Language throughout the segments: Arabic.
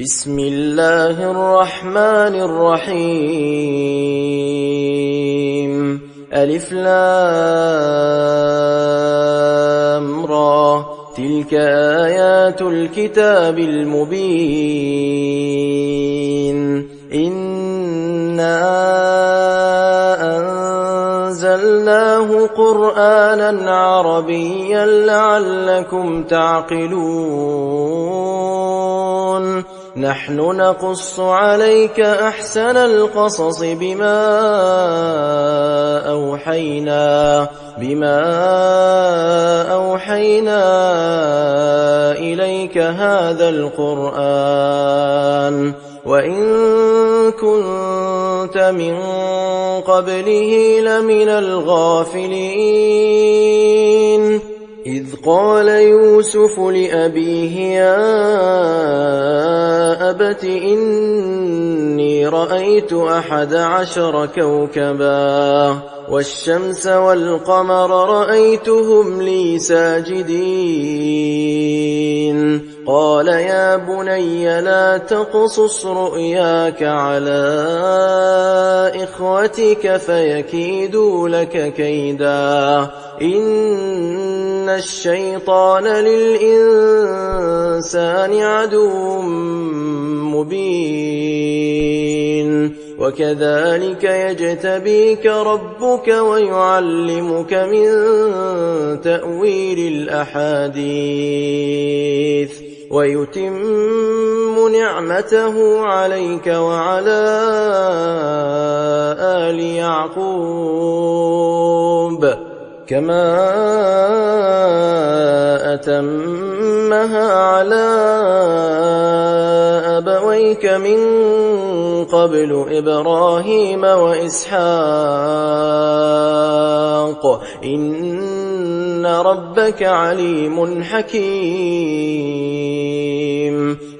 بسم الله الرحمن الرحيم ألف لام را تلك آيات الكتاب المبين إنا أنزلناه قرآنا عربيا لعلكم تعقلون نحن نقص عليك أحسن القصص بما أوحينا إليك هذا القرآن وإن كنت من قبله لمن الغافلين إذ قال يوسف لأبيه يا أبت إني رأيت 11 كوكبا والشمس والقمر رأيتهم لي ساجدين قال يا بني لا تقصص رؤياك على إخوتك فيكيدوا لك كيدا إن الشيطان للإنسان عدو مبين وكذلك يجتبيك ربك ويعلمك من تأويل الأحاديث ويتم نعمته عليك وعلى آل يعقوب كما أتمها على أبويك من قبل إبراهيم وإسحاق إن ربك عليم حكيم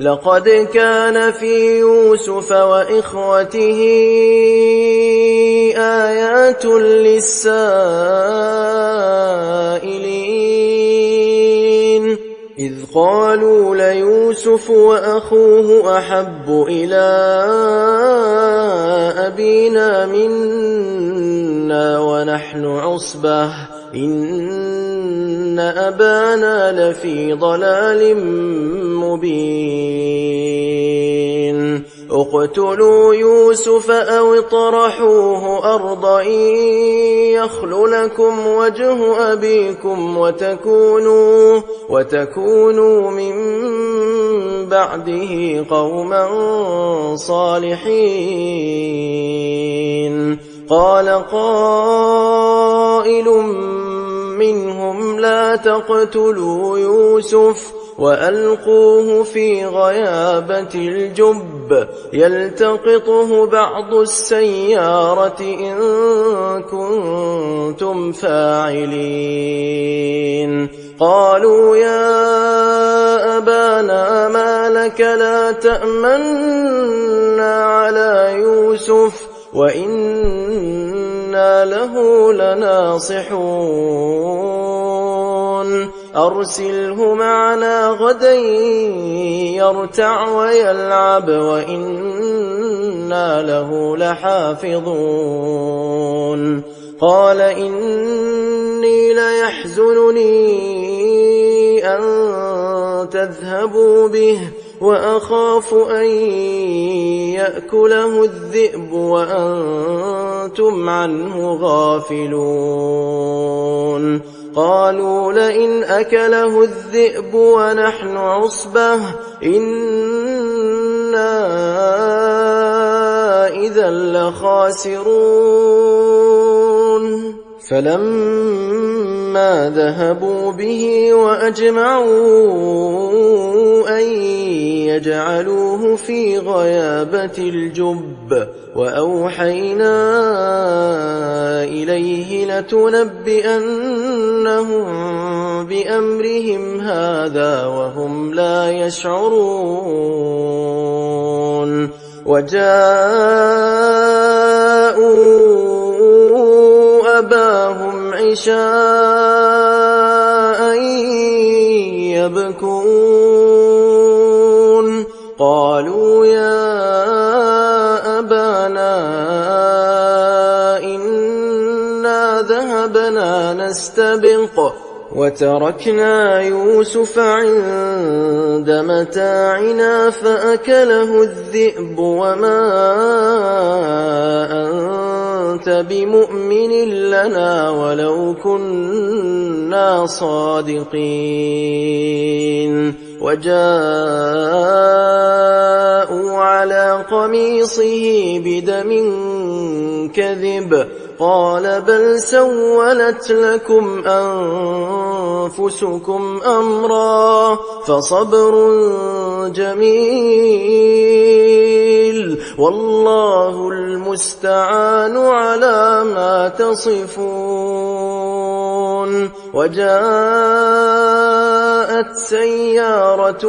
لقد كان في يوسف وإخوته آيات للسائلين إذ قالوا ليوسف وأخوه أحب إلى أبينا منا ونحن عصبة إن أبانا لفي ضلال مبين اقتلوا يوسف أو اطرحوه أرضا يخل لكم وجه أبيكم وتكونوا من بعده قوما صالحين قال قائل منهم لا تقتلوا يوسف وألقوه في غيابة الجب يلتقطه بعض السيارة إن كنتم فاعلين قالوا يا أبانا ما لك لا تأمنا على يوسف وإنا له لناصحون أرسله معنا غدا يرتع ويلعب وإنا له لحافظون قال إني ليحزنني أن تذهبوا به وأخاف أن يأكله الذئب وأنتم عنه غافلون قالوا لئن أكله الذئب ونحن عصبة إنا إذا لخاسرون فلما ذهبوا به وأجمعوا أن يجعلوه في غيابة الجب وأوحينا إليه لتنبئنهم بأمرهم هذا وهم لا يشعرون وجاءوا أباهم عشاء يبكون قالوا يا أبانا إنا ذهبنا نستبق وتركنا يوسف عند متاعنا فأكله الذئب وما أنت بمؤمن لنا ولو كنا صادقين وجاءوا على قميصه بدم كذب قال بل سولت لكم أنفسكم أمرا فصبر جميل والله المستعان على ما تصفون. وجاءت سيارة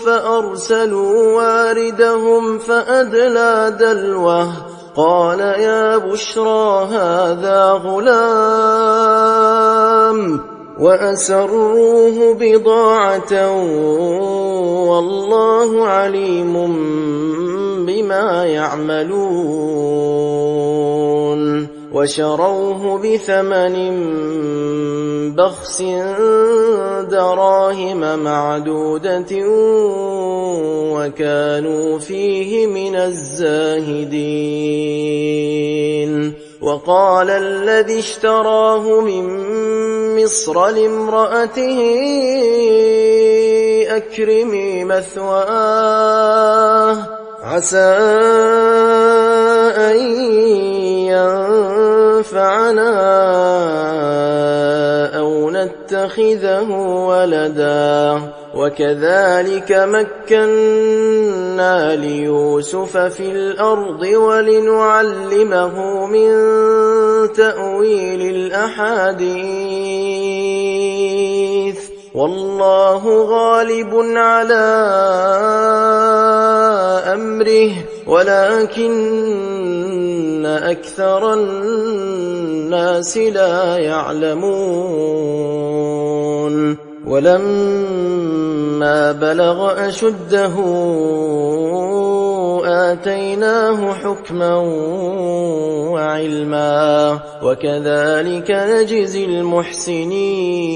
فأرسلوا واردهم فأدلى دلوه قال يا بشرى هذا غلام وأسروه بضاعة والله عليم بما يعملون. وشروه بثمن بخس دراهم معدودة وكانوا فيه من الزاهدين. وقال الذي اشتراه من مصر لامرأته أكرمي مثواه عسى أن ينفعنا أو نتخذه ولدا وكذلك مكنا ليوسف في الأرض ولنعلمه من تأويل الأحاديث والله غالب على أمره ولكن أكثر الناس لا يعلمون. ولما بلغ أشده آتيناه حكما وعلما وكذلك نجزي المحسنين.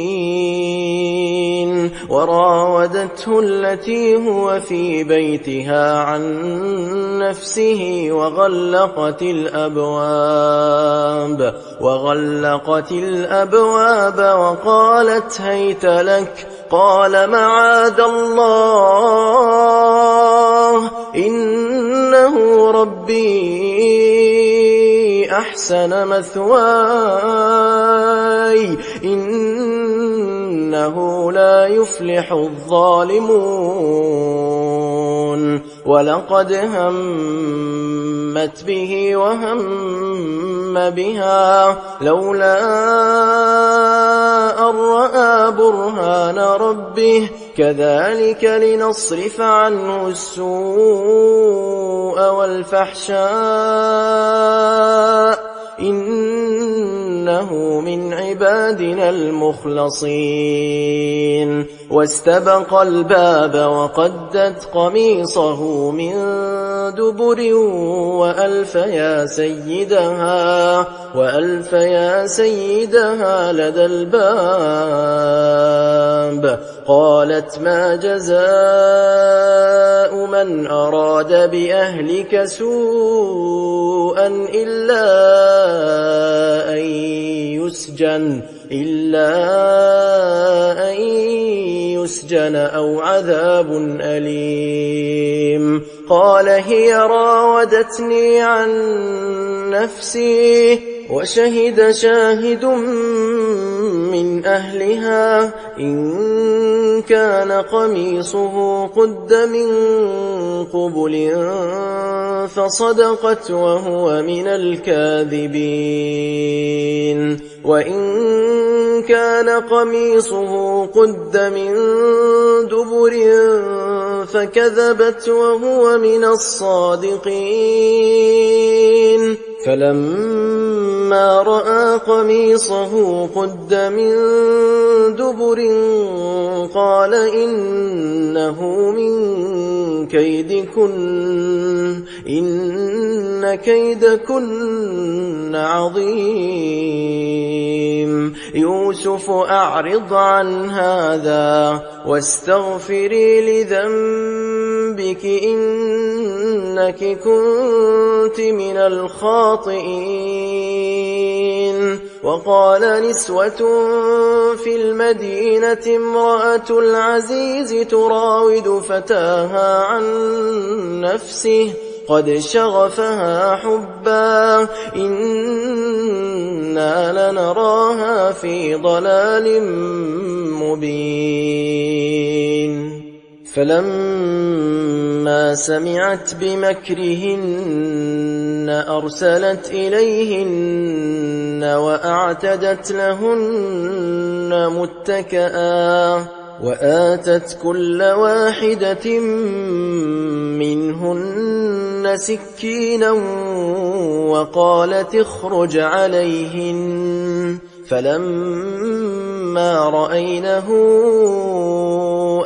وراودته التي هو في بيتها عن نفسه وغلقت الأبواب وقالت هيت لك قال معاذ الله إنه ربي أحسن مثواي إنه لا يفلح الظالمون. ولقد همت به وهم بها لولا أن رأى برهان ربه كذلك لنصرف عنه السوء والفحشاء إنه من عبادنا المخلصين. واستبق الباب وقدت قميصه من دبر وألف يا سيدها لدى الباب قالت ما جزاء من أراد بأهلك سوءا إلا أن يسجن أو عذاب أليم. قال هي راودتني عن نفسي وشهد شاهد من أهلها إن كان قميصه قد من قبل فصدقت وهو من الكاذبين. وإن كان قميصه قد من دبر فكذبت وهو من الصادقين. فلما رأى قميصه قد من دبر قال إنه من كيدكن إن كيدكن عظيم. يوسف أعرض عن هذا واستغفري لذنبك إنك كنت من الخاطئين. وقال نسوة في المدينة امرأة العزيز تراود فتاها عن نفسه قد شغفها حبا إنا لنراها في ضلال مبين. فلما سمعت بمكرهن أرسلت إليهن وأعتدت لهن متكئا وآتت كل واحدة منهن سكينا وقالت اخرج عليهن. فلما رأينه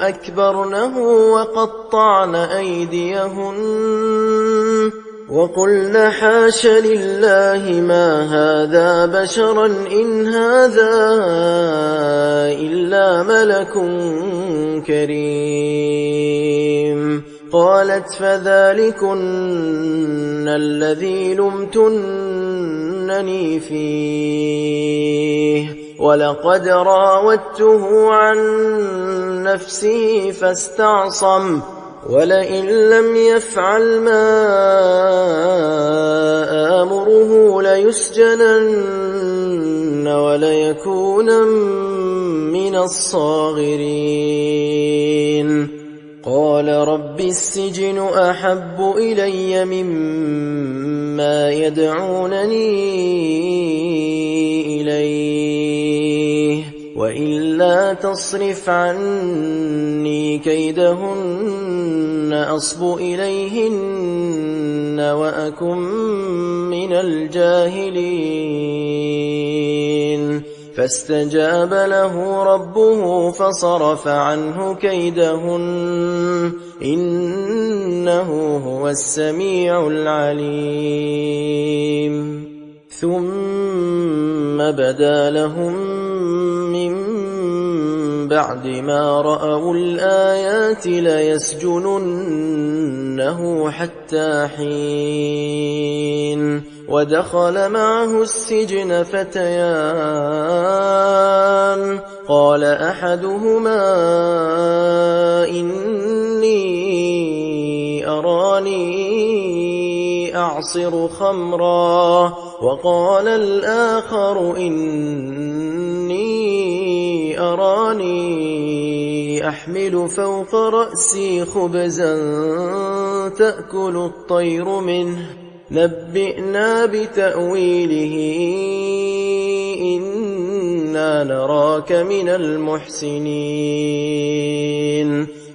أكبرنه وقطعن أيديهن وقلن حاش لله ما هذا بشرا إن هذا إلا ملك كريم. قالت فذلكن الذي لمتنني فيه ولقد راودته عن نفسه فاستعصم ولئن لم يفعل ما آمره ليسجنن وليكون من الصاغرين. قال رب السجن أحب إلي مما يدعونني إليه وإلا تصرف عني كيدهن أصب إليهن وأكن من الجاهلين. فاستجاب له ربه فصرف عنه كيدهن إنه هو السميع العليم. ثم بدا لهم من بعد ما رأوا الآيات ليسجننه حتى حين. ودخل معه السجن فتيان قال أحدهما إني أراني أعصر خمرا وقال الآخر إني أراني أحمل فوق رأسي خبزا تأكل الطير منه نبئنا بتأويله إنا نراك من المحسنين.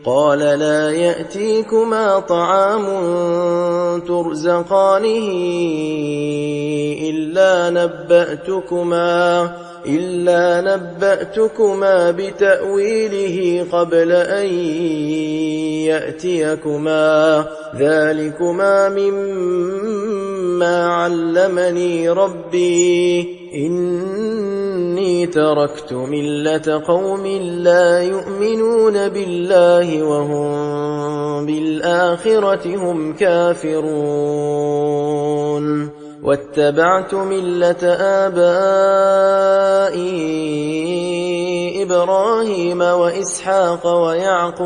قال لا يأتيكما طعام ترزقانه إلا نبأتكما بتأويله قبل أن يأتيكما ذلكما مما علمني ربي إني تركت ملة قوم لا يؤمنون بالله وهم بالآخرة هم كافرون واتبعت ملة آبائي إبراهيم وإسحاق ويعقوب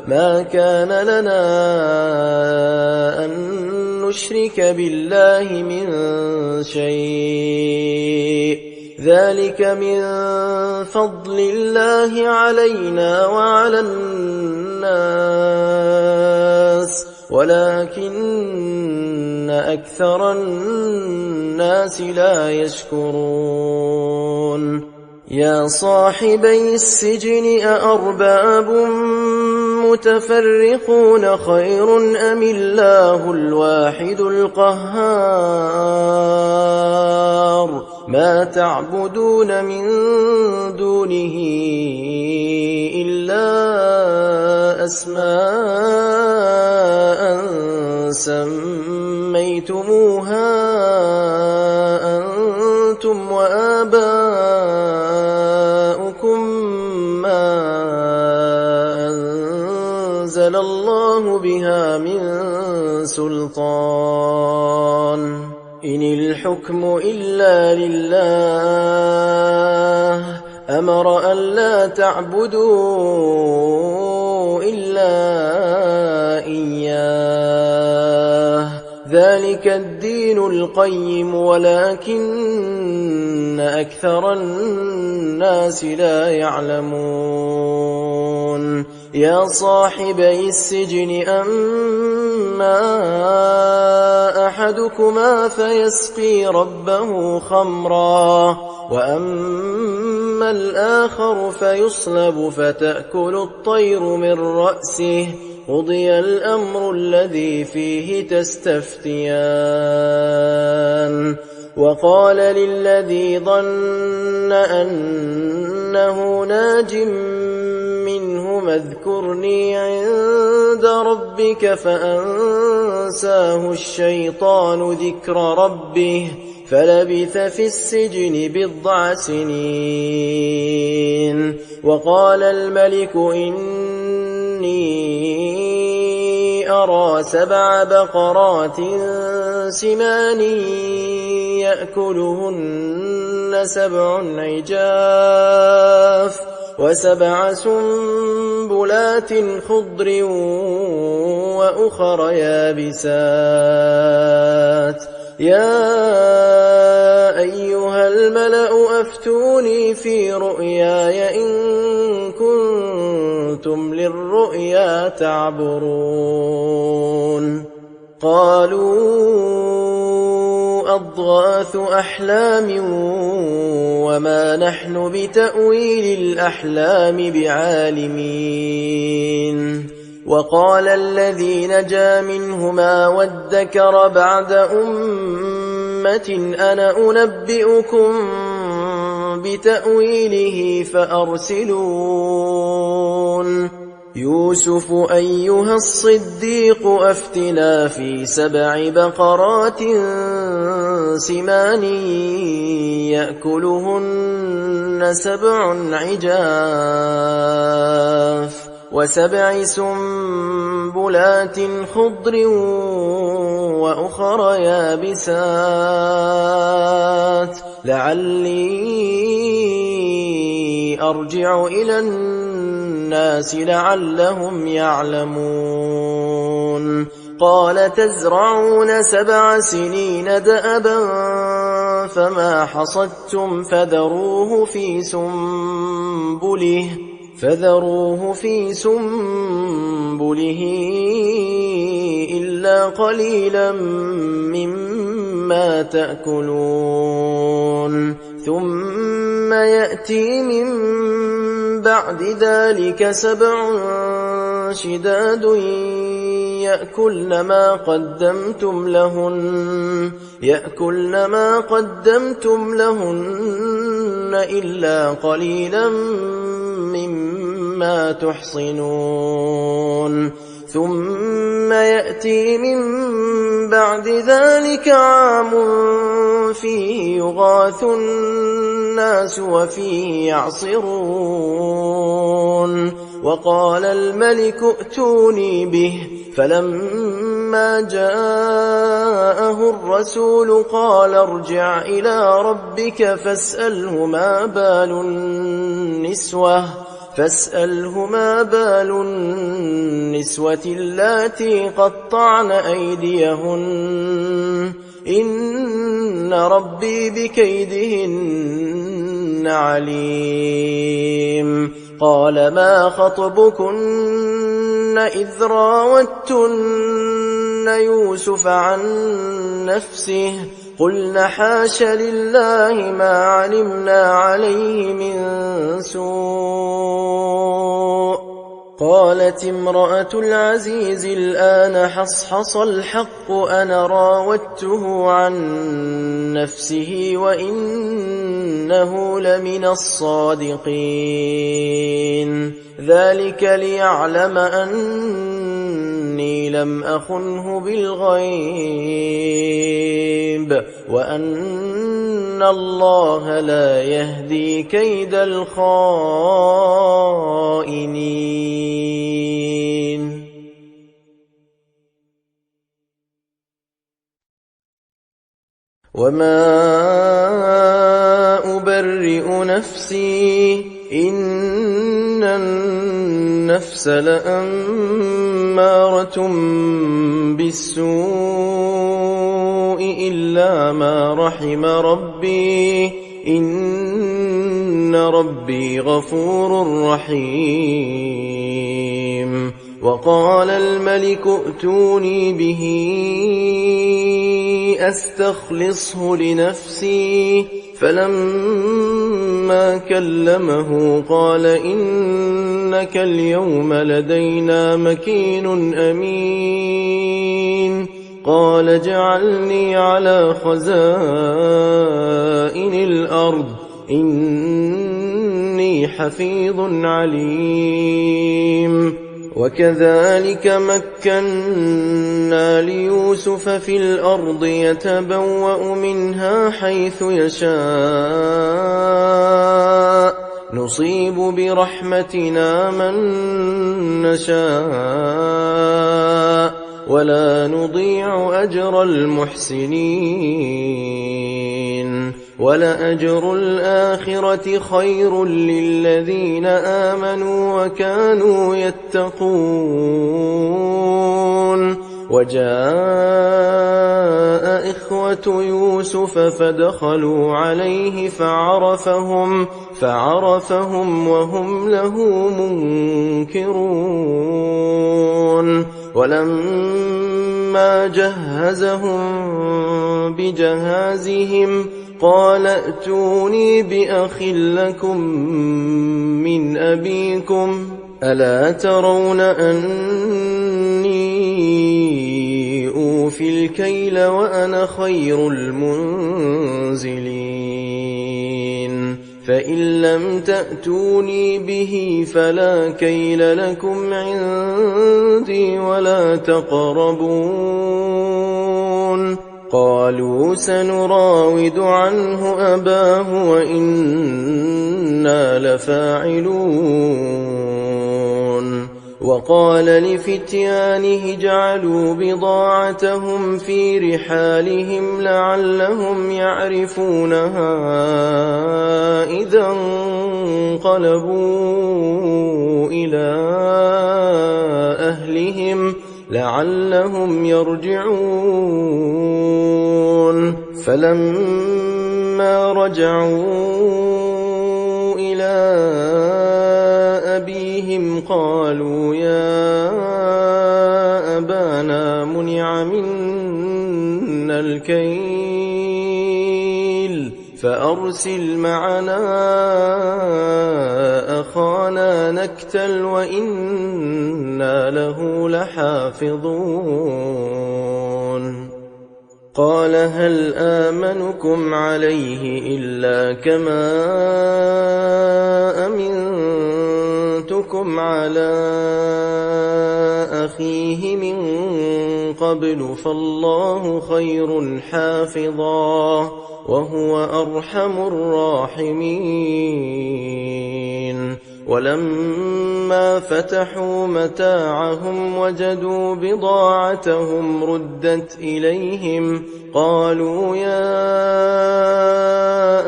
ما كان لنا أن نشرك بالله من شيء ذلك من فضل الله علينا وعلى الناس ولكن أكثر الناس لا يشكرون. يا صاحبي السجن أأرباب متفرقون خير أم الله الواحد القهار ما تعبدون من دونه إلا أسماء سميتموها أنتم وآباؤكم ما أنزل الله بها من سلطان إن الحكم إلا لله أمر ألا تعبدوا إلا إياه ذلك الدين القيم ولكن أكثر الناس لا يعلمون يا صاحبي السجن أما أحدكما فيسقي ربه خمرا وأما الآخر فيصلب فتأكل الطير من رأسه قضي الأمر الذي فيه تستفتيان وقال للذي ظن أنه ناج منهما اذكرني عند ربك فأنساه الشيطان ذكر ربه فلبث في السجن 9 سنين وقال الملك إني أرى 7 بقرات سمان يأكلهن 7 عجاف و7 سنبلات خضر وأخر يابسات يا أيها الملأ أفتوني في رؤياي إن كنتم للرؤيا تعبرون قالوا أضغاث أحلام وما نحن بتأويل الأحلام بعالمين وقال الذي نجا منهما وادكر بعد أمة أنا أنبئكم بتأويله فأرسلون يوسف أيها الصديق أفتنا في 7 بقرات سمان يأكلهن 7 عجاف و7 سنبلات خضر وأخر يابسات لعلي أرجع إلى الناس لعلهم يعلمون قال تزرعون 7 سنين دأبا فما حصدتم فذروه في سنبله إلا قليلا مما تأكلون ثم يأتي من بعد ذلك 7 شداد يأكلن ما قدمتم لهن إلا قليلا مما تحصنون ثم يأتي من بعد ذلك عام فيه يغاث الناس وفيه يعصرون وقال الملك ائتوني به فلما جاءه الرسول قال ارجع إلى ربك فاسأله ما بال النسوة اللاتي قطعن أيديهن إن ربي بكيدهن عليم قال ما خطبكن إذ راوتن يوسف عن نفسه قلنا حاش لله ما علمنا عليه من سوء قالت امرأة العزيز الآن حصحص الحق أنا راودته عن نفسه وإنه لمن الصادقين ذلك ليعلم أني لم أخنه بالغيب وأن الله لا يهدي كيد الخائنين. وما أبرئ نفسي إن النفس لأمارة بالسوء إلا ما رحم ربي إن ربي غفور رحيم. وقال الملك ائتوني به أستخلصه لنفسي فلما كلمه قال إنك اليوم لدينا مكين أمين. قال اجعلني على خزائن الأرض إني حفيظ عليم. وكذلك مكنا ليوسف في الأرض يتبوأ منها حيث يشاء نصيب برحمتنا من نشاء ولا نضيع أجر المحسنين. ولأجر الآخرة خير للذين آمنوا وكانوا يتقون. وجاء إخوة يوسف فدخلوا عليه فعرفهم وهم له منكرون. ولما جهزهم بجهازهم قال ائتوني بأخ لكم من أبيكم ألا ترون أني أوفي الكيل وأنا خير المنزلين. فإن لم تأتوني به فلا كيل لكم عندي ولا تقربون. قالوا سنراود عنه أباه وإنا لفاعلون. وقال لفتيانه اجعلوا بضاعتهم في رحالهم لعلهم يعرفونها إذا انقلبوا إلى أهلهم لعلهم يرجعون. فلما رجعوا إلى أبيهم قالوا يا أبانا منع منا الكيل فأرسل معنا أخانا نكتل وإنا له لحافظون. قال هل آمنكم عليه إلا كما أمنتكم على أخيه من قبل فالله خير حافظا وهو أرحم الراحمين. ولما فتحوا متاعهم وجدوا بضاعتهم ردت إليهم قالوا يا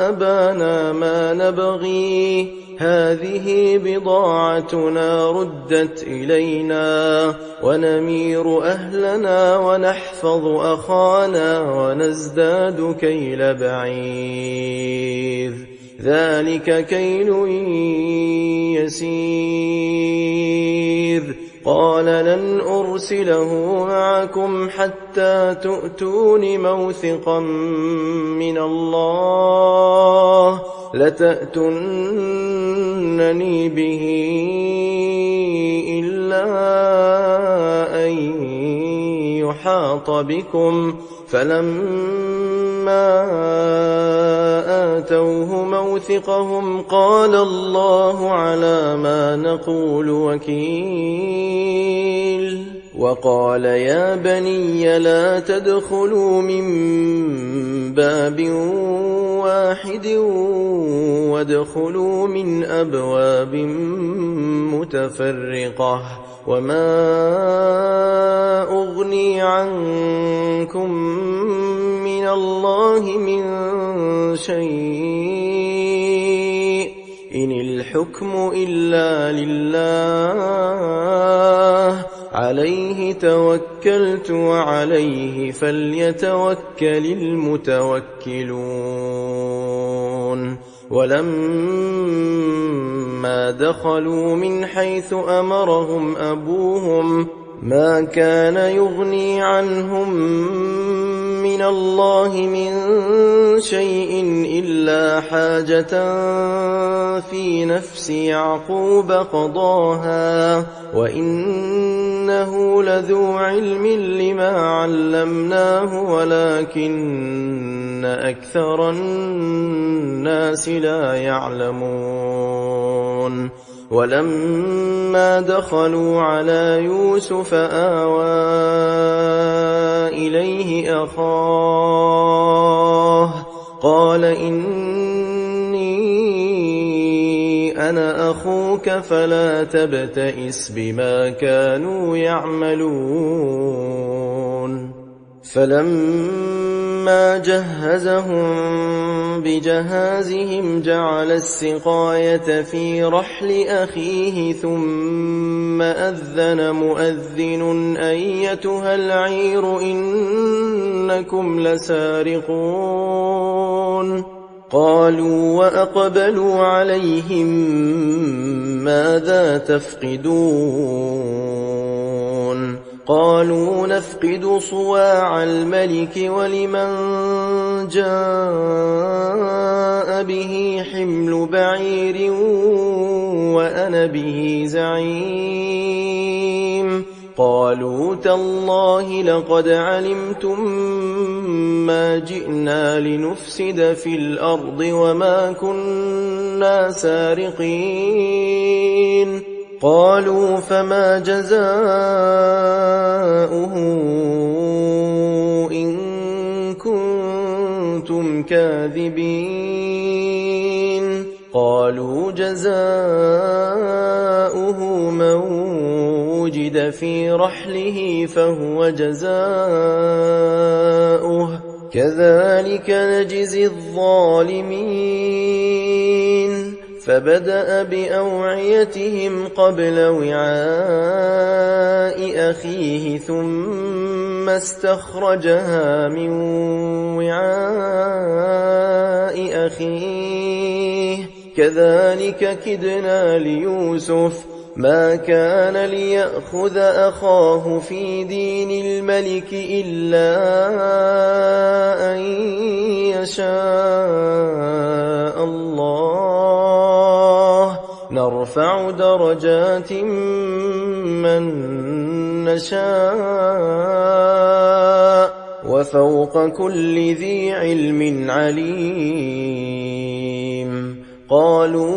أبانا ما نبغي هذه بضاعتنا ردت إلينا ونمير أهلنا ونحفظ أخانا ونزداد كيل بعير ذلك كيل يسير. قال لن أرسله معكم حتى تؤتون موثقا من الله لتأتنني به إلا أن يحاط بكم فلما آتوه موثقهم قال الله على ما نقول وكيل وقال يا بني لا تدخلوا من باب واحد وادخلوا من أبواب متفرقة وما أغني عنكم من الله من شيء إن الحكم إلا لله عليه توكلت وعليه فليتوكل المتوكلون ولما دخلوا من حيث أمرهم أبوهم ما كان يغني عنهم من الله من شيء إلا حاجة في نفس يعقوب قضاها وإنه لذو علم لما علمناه ولكن أكثر الناس لا يعلمون ولما دخلوا على يوسف آوى إليه أخاه قال إني أنا أخوك فلا تبتئس بما كانوا يعملون فلما جهزهم بجهازهم جعل السقاية في رحل أخيه ثم أذن مؤذن أيتها العير إنكم لسارقون قالوا وأقبلوا عليهم ماذا تفقدون قالوا نفقد صواع الملك ولمن جاء به حمل بعير وأنا به زعيم قالوا تالله لقد علمتم ما جئنا لنفسد في الأرض وما كنا سارقين قالوا فما جزاؤه إن كنتم كاذبين قالوا جزاؤه من وجد في رحله فهو جزاؤه كذلك نجزي الظالمين فبدأ بأوعيتهم قبل وعاء أخيه ثم استخرجها من وعاء أخيه كذلك كدنا ليوسف ما كان ليأخذ أخاه في دين الملك إلا أن يشاء الله نرفع درجات من نشاء وفوق كل ذي علم عليم قالوا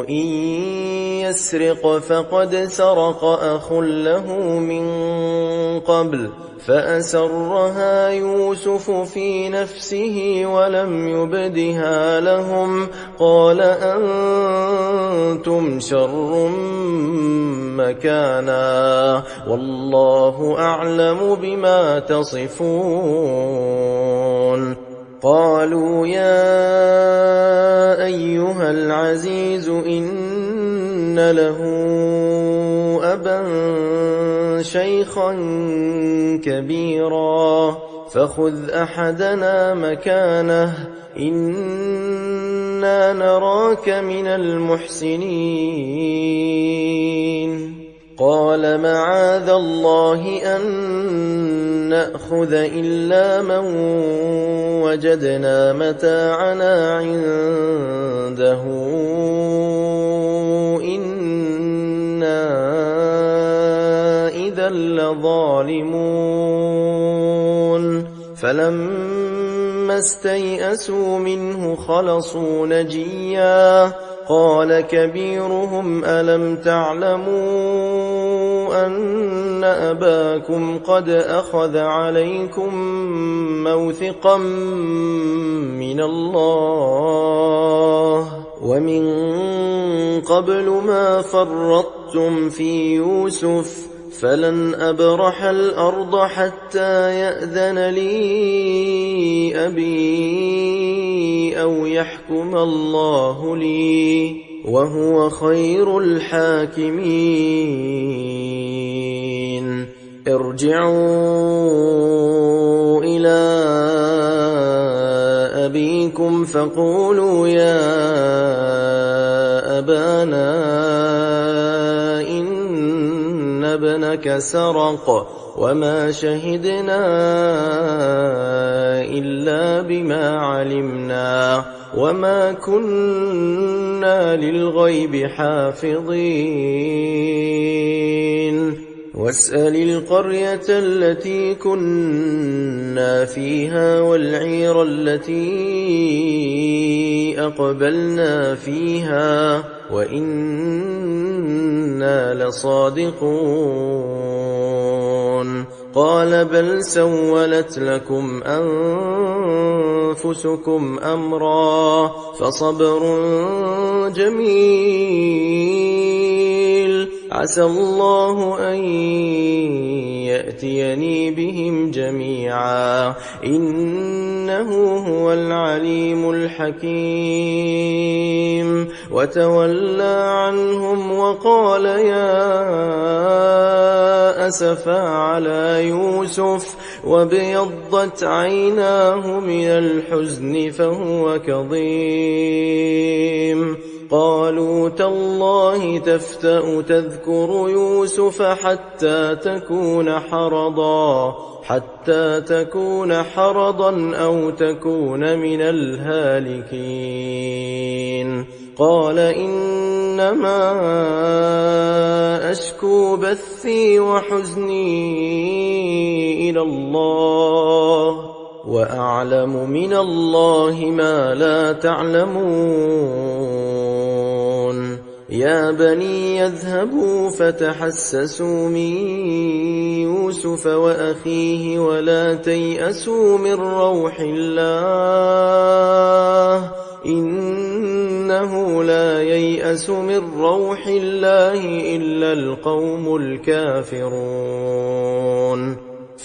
إن يسرق فقد سرق أخ له من قبل فأسرها يوسف في نفسه ولم يبدها لهم قال أنتم شر مكانا والله أعلم بما تصفون قالوا يا أيها العزيز إن له أبا شيخا كبيرا فخذ أحدنا مكانه إنا نراك من المحسنين قال معاذ الله أن نأخذ إلا من وجدنا متاعنا عنده إنا إذا لظالمون فلما استيئسوا منه خلصوا نجيا قال كبيرهم ألم تعلموا أن أباكم قد أخذ عليكم موثقا من الله ومن قبل ما فرطتم في يوسف فلن أبرح الأرض حتى يأذن لي أبي أو يحكم الله لي وهو خير الحاكمين ارجعوا إلى أبيكم فقولوا يا أبانا إن ابنك سرق وما شهدنا إلا بما علمنا وما كنا للغيب حافظين واسأل القرية التي كنا فيها والعير التي أقبلنا فيها وإنا لصادقون قال بل سولت لكم أنفسكم أمرا فصبر جميل عسى الله أن يأتيني بهم جميعا إنه هو العليم الحكيم وتولى عنهم وقال يا أسفا على يوسف وابيضت عيناه من الحزن فهو كظيم قالوا تالله تفتأ تذكر يوسف حتى تكون حرضا أو تكون من الهالكين قال إنما أشكو بثي وحزني إلى الله وأعلم من الله ما لا تعلمون يا بني يذهبوا فتحسسوا من يوسف وأخيه ولا تيأسوا من روح الله إنه لا ييأس من روح الله إلا القوم الكافرون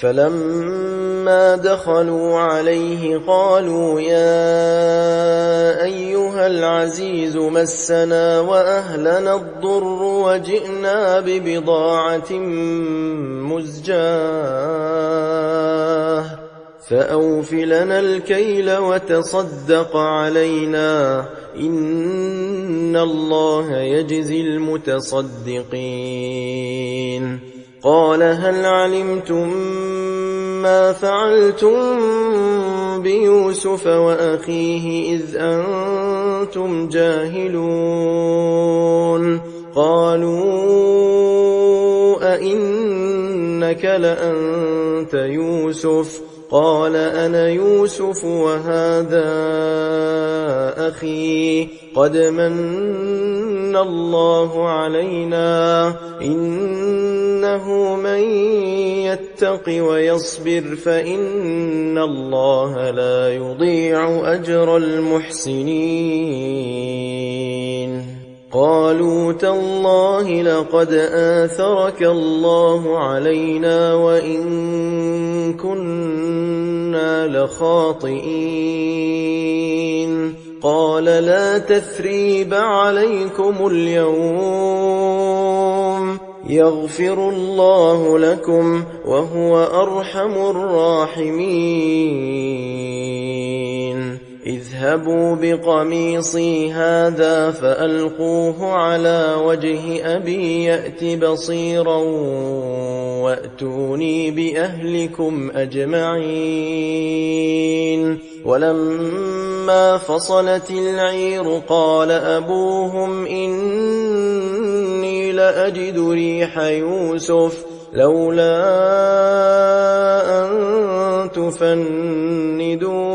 فلما دخلوا عليه قالوا يا أيها العزيز مسنا وأهلنا الضر وجئنا ببضاعة مزجاة فأوف لنا الكيل وتصدق علينا إن الله يجزي المتصدقين قال هل علمتم ما فعلتم بيوسف وأخيه إذ أنتم جاهلون قالوا أئنك لأنت يوسف قال أنا يوسف وهذا أخي قد من الله علينا إنه من يتق ويصبر فإن الله لا يضيع أجر المحسنين قالوا تالله لقد آثرك الله علينا وإن كنا لخاطئين قال لا تثريب عليكم اليوم يغفر الله لكم وهو أرحم الراحمين اذهبوا بقميصي هذا فألقوه على وجه أبي يأت بصيرا وأتوني بأهلكم أجمعين. ولما فصلت العير قال أبوهم إني لأجد ريح يوسف لولا أن تفندون.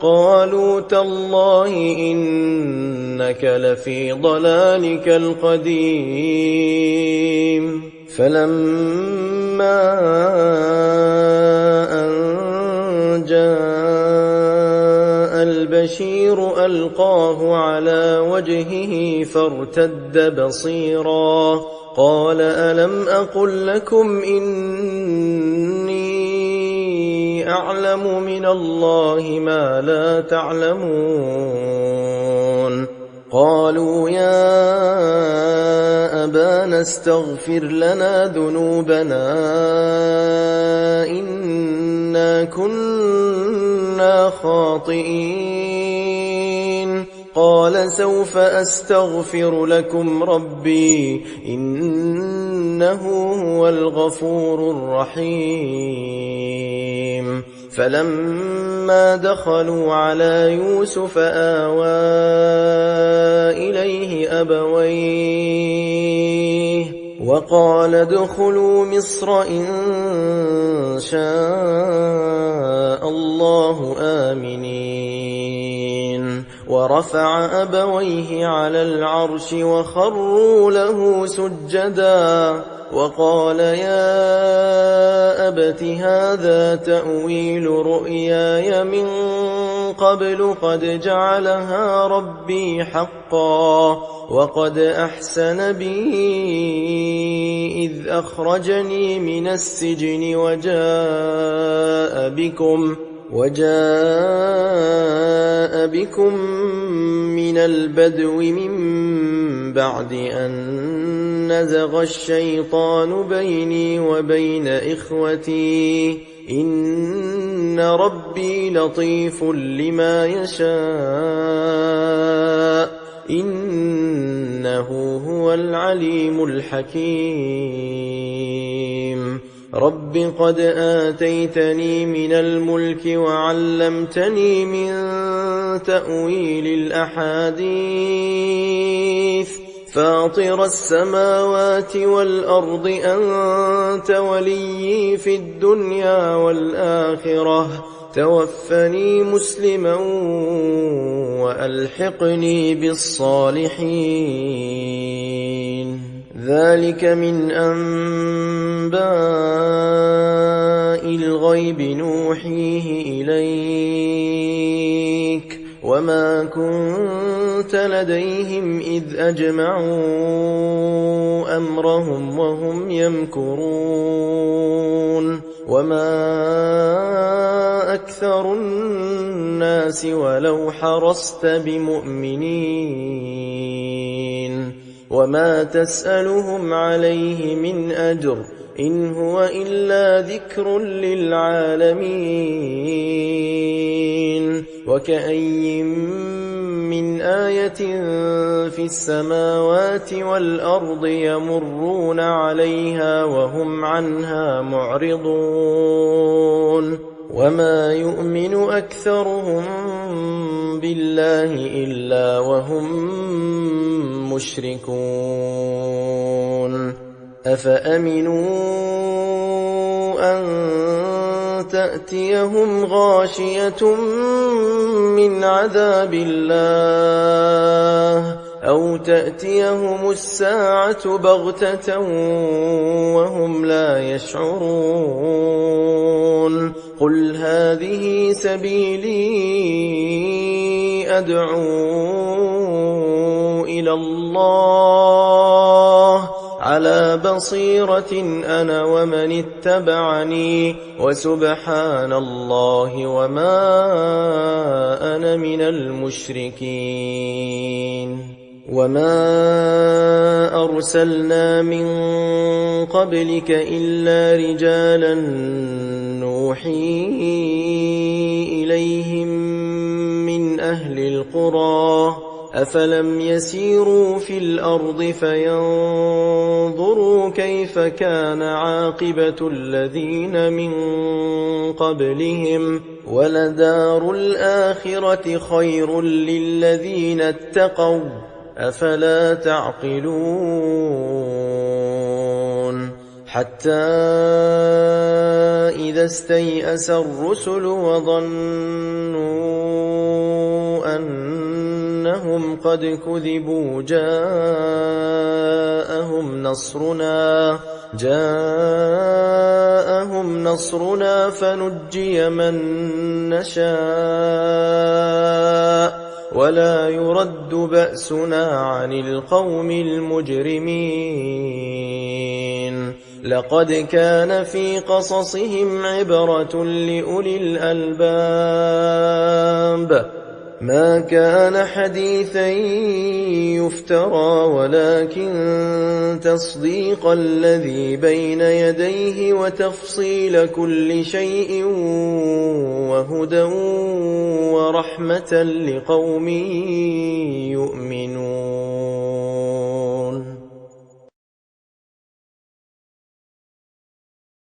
قالوا تالله إنك لفي ضلالك القديم. فلما أن جاء البشير ألقاه على وجهه فارتد بصيرا قال ألم أقل لكم إني أعلم من الله ما لا تعلمون. قالوا يا أبانا استغفر لنا ذنوبنا إنا كنا خاطئين. قال سوف أستغفر لكم ربي إنه هو الغفور الرحيم. فلما دخلوا على يوسف آوى إليه أبويه وقال ادخلوا مصر إن شاء الله آمنين. ورفع أبويه على العرش وخروا له سجدا وقال يا أبت هذا تأويل رؤياي من قبل قد جعلها ربي حقا وقد أحسن بي إذ أخرجني من السجن وجاء بكم من البدو من بعد أن نزغ الشيطان بيني وبين إخوتي إن ربي لطيف لما يشاء إنه هو العليم الحكيم. رب قد آتيتني من الملك وعلمتني من تأويل الأحاديث فاطر السماوات والأرض أنت وليي في الدنيا والآخرة توفني مسلما وألحقني بالصالحين. ذلك من أنباء الغيب نوحيه إليك وما كنت لديهم إذ أجمعوا أمرهم وهم يمكرون. وما أكثر الناس ولو حرصت بمؤمنين وما تسألهم عليه من أجر إن هو إلا ذكر للعالمين. وكأي من آية في السماوات والأرض يمرون عليها وهم عنها معرضون وما يؤمن أكثرهم بالله إلا وهم مشركون. أفأمنوا أن تأتيهم غاشية من عذاب الله أو تأتيهم الساعة بغتة وهم لا يشعرون. قل هذه سبيلي أدعو إلى الله على بصيرة أنا ومن اتبعني وسبحان الله وما أنا من المشركين. وما أرسلنا من قبلك إلا رجالا نوحي إليهم الْقُرَىٰ أَفَلَمْ يَسِيرُوا فِي الْأَرْضِ فَيَنظُرُوا كَيْفَ كَانَ عَاقِبَةُ الَّذِينَ مِن قَبْلِهِمْ ۚ وَلَدَارُ الْآخِرَةِ خَيْرٌ لِّلَّذِينَ اتَّقَوْا ۗ أَفَلَا تَعْقِلُونَ حَتَّىٰ إِذَا اسْتَيْأَسَ الرُّسُلُ وَظَنُّوا أَنَّهُمْ قَدْ كُذِبُوا جاءهم نصرنا فنجي من نشاء ولا يرد بأسنا عن القوم المجرمين. لقد كان في قصصهم عبرة لأولي الألباب، ما كان حديثا يفترى ولكن تصديق الذي بين يديه وتفصيل كل شيء وهدى ورحمة لقوم يؤمنون.